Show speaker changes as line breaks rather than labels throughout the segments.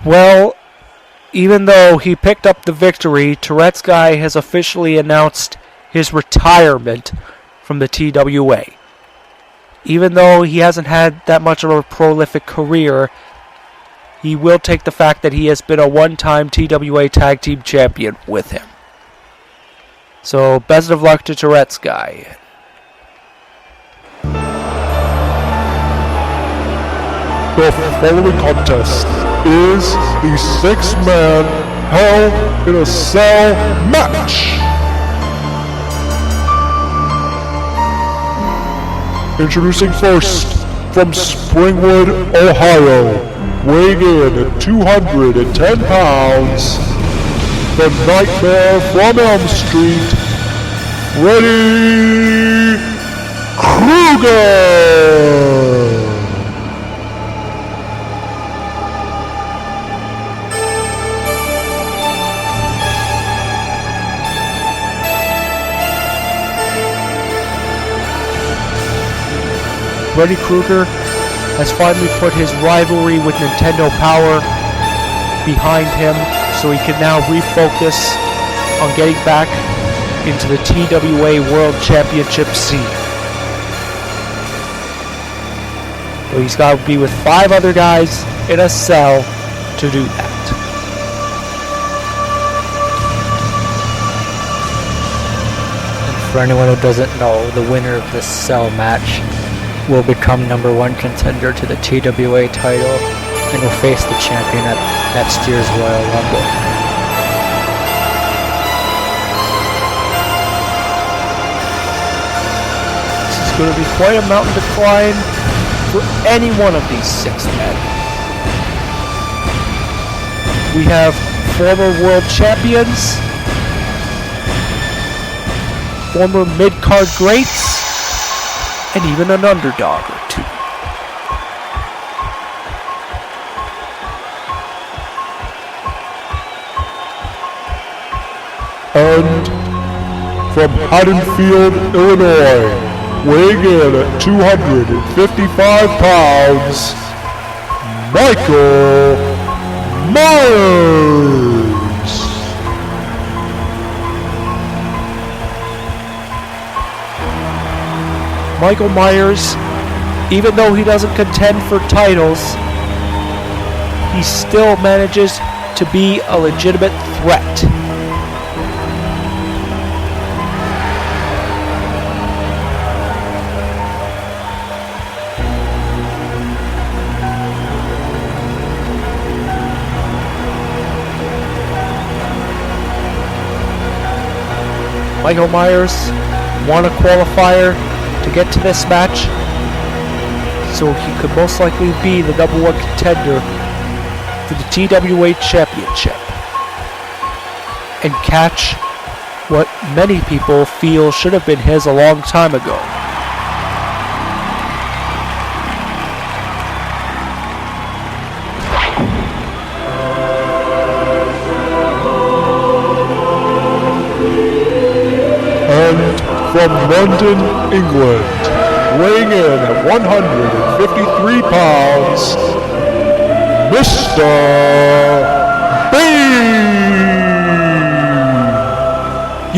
Well, even though he picked up the victory, Turetsky has officially announced his retirement from the TWA. Even though he hasn't had that much of a prolific career, he will take the fact that he has been a one-time TWA Tag Team Champion with him. So, best of luck to Turetsky.
The following contest is the 6-man Hell in a Cell match. Introducing first, from Springwood, Ohio, weighing in at 210 pounds, the Nightmare from Elm Street, Freddy Krueger!
Freddy Krueger has finally put his rivalry with Nintendo Power behind him, so he can now refocus on getting back into the TWA World Championship scene. So he's got to be with 5 other guys in a cell to do that.
And for anyone who doesn't know, the winner of this cell match will become #1 contender to the TWA title and will face the champion at next year's Royal Rumble.
This is going to be quite a mountain to climb for any one of these 6 men. We have former world champions, former mid-card greats, and even an underdog or 2.
And from Haddonfield, Illinois, weighing in at 255 pounds, Michael Myers!
Michael Myers, even though he doesn't contend for titles, he still manages to be a legitimate threat. Michael Myers won a qualifier to get to this match, so he could most likely be the #1 contender for the TWA Championship and catch what many people feel should have been his a long time ago.
And from London, England, weighing in at 153 pounds, Mr. Bean!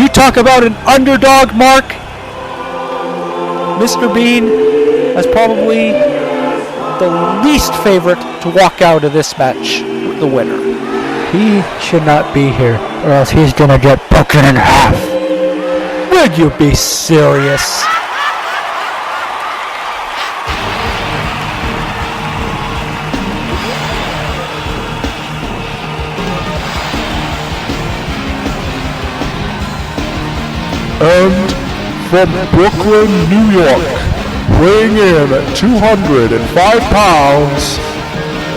You talk about an underdog, Mark. Mr. Bean is probably the least favorite to walk out of this match with the winner.
He should not be here, or else he's gonna get broken in half.
Would you be serious?
And from Brooklyn, New York, weighing in at 205 pounds,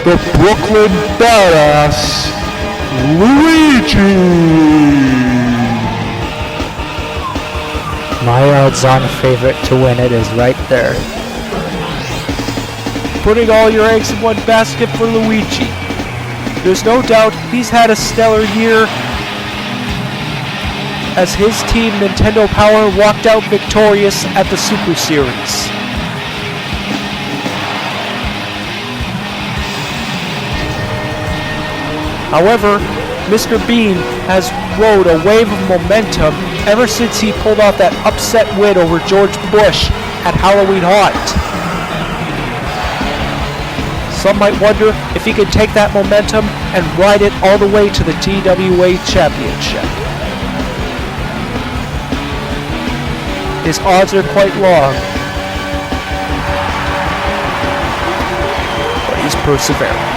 the Brooklyn Badass, Luigi!
My odds-on favorite to win it is right there.
Putting all your eggs in one basket for Luigi. There's no doubt he's had a stellar year as his team Nintendo Power walked out victorious at the Super Series. However, Mr. Bean has rode a wave of momentum ever since he pulled off that upset win over George Bush at Halloween Haunt. Some might wonder if he could take that momentum and ride it all the way to the TWA Championship. His odds are quite long, but he's perseverant.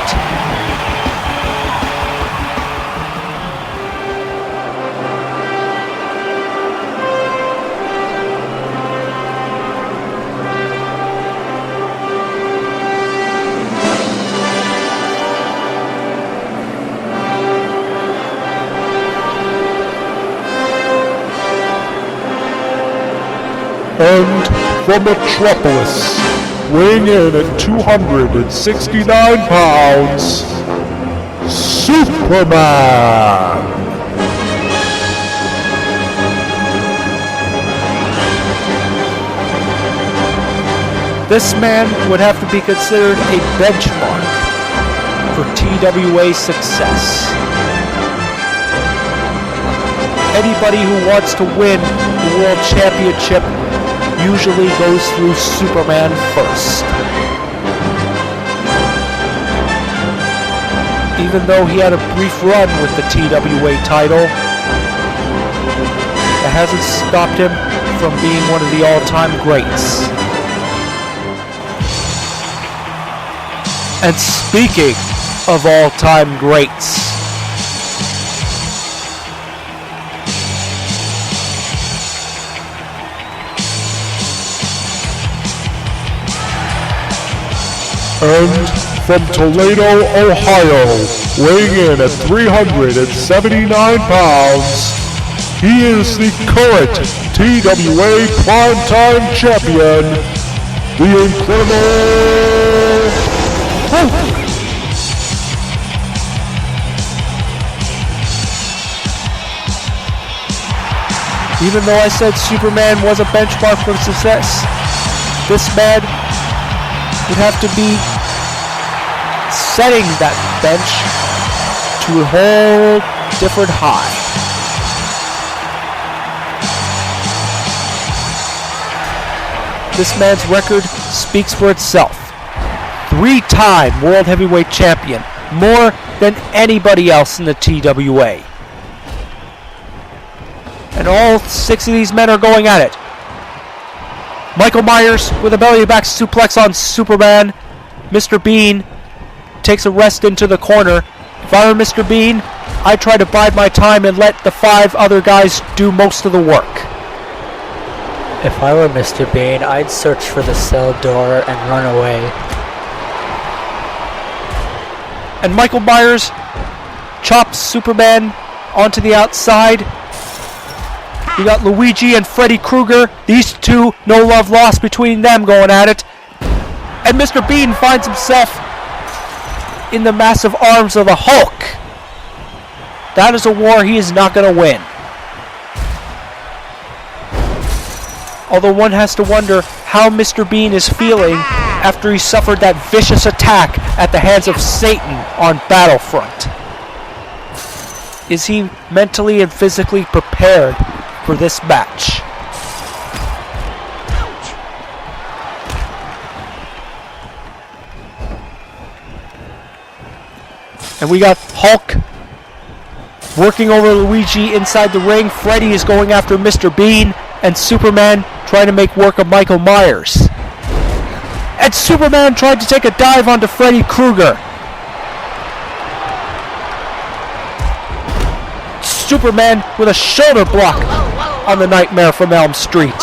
And from Metropolis, weighing in at 269 pounds, Superman!
This man would have to be considered a benchmark for TWA success. Anybody who wants to win the World Championship usually goes through Superman first. Even though he had a brief run with the TWA title, it hasn't stopped him from being one of the all-time greats. And speaking of all-time greats,
And from Toledo, Ohio, weighing in at 379 pounds, he is the current TWA Primetime Champion, the Incredible Hulk!
even though I said Superman was a benchmark for success, this man would have to be setting that bench to a whole different high. This man's record speaks for itself. 3-time World Heavyweight Champion, more than anybody else in the TWA. And all 6 of these men are going at it. Michael Myers with a belly-to-back suplex on Superman. Mr. Bean takes a rest into the corner. If I were Mr. Bean, I'd try to bide my time and let the 5 other guys do most of the work.
If I were Mr. Bean, I'd search for the cell door and run away.
And Michael Myers chops Superman onto the outside. We got Luigi and Freddy Krueger. These two, no love lost between them going at it. And Mr. Bean finds himself in the massive arms of the Hulk. That is a war he is not going to win. Although one has to wonder how Mr. Bean is feeling after he suffered that vicious attack at the hands of Satan on Battlefront. Is he mentally and physically prepared for this match? And we got Hulk working over Luigi inside the ring. Freddy is going after Mr. Bean, and Superman trying to make work of Michael Myers. And Superman tried to take a dive onto Freddy Krueger. Superman with a shoulder block on the Nightmare from Elm Street.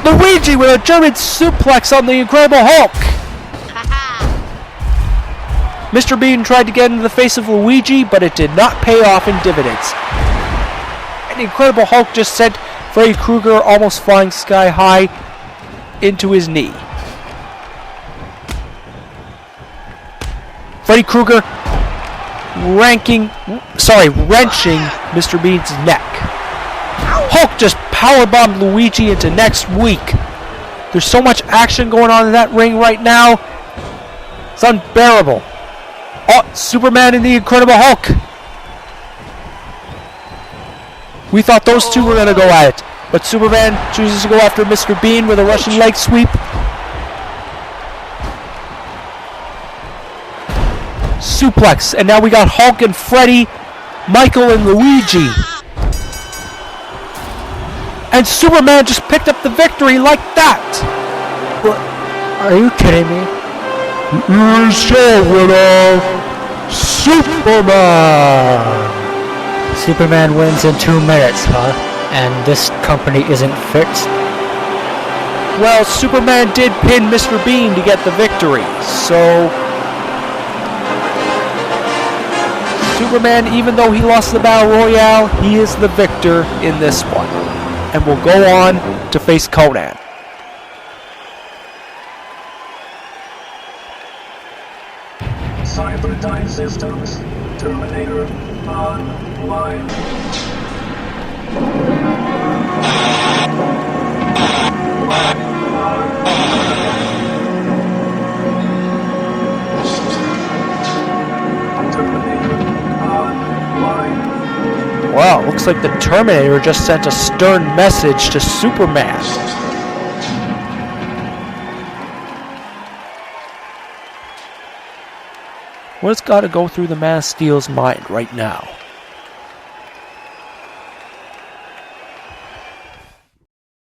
Luigi with a German suplex on the Incredible Hulk. Mr. Bean tried to get into the face of Luigi, but it did not pay off in dividends. And the Incredible Hulk just sent Freddy Krueger almost flying sky high into his knee. Freddy Krueger wrenching Mr. Bean's neck. Hulk just powerbombed Luigi into next week. There's so much action going on in that ring right now. It's unbearable. Oh, Superman and the Incredible Hulk. We thought those two were going to go at it, but Superman chooses to go after Mr. Bean with a Russian leg sweep. Suplex, and now we got Hulk and Freddy, Michael and Luigi. And Superman just picked up the victory like that.
What? Are you kidding me?
Here's your winner, Superman.
Superman wins in 2 minutes, huh? And this company isn't fixed?
Well, Superman did pin Mr. Bean to get the victory, so Superman, even though he lost the Battle Royale, he is the victor in this one, and will go on to face Conan.
Cyberdyne Systems, Terminator online.
Wow, looks like the Terminator just sent a stern message to Superman. What's got to go through the Man of Steel's mind right now?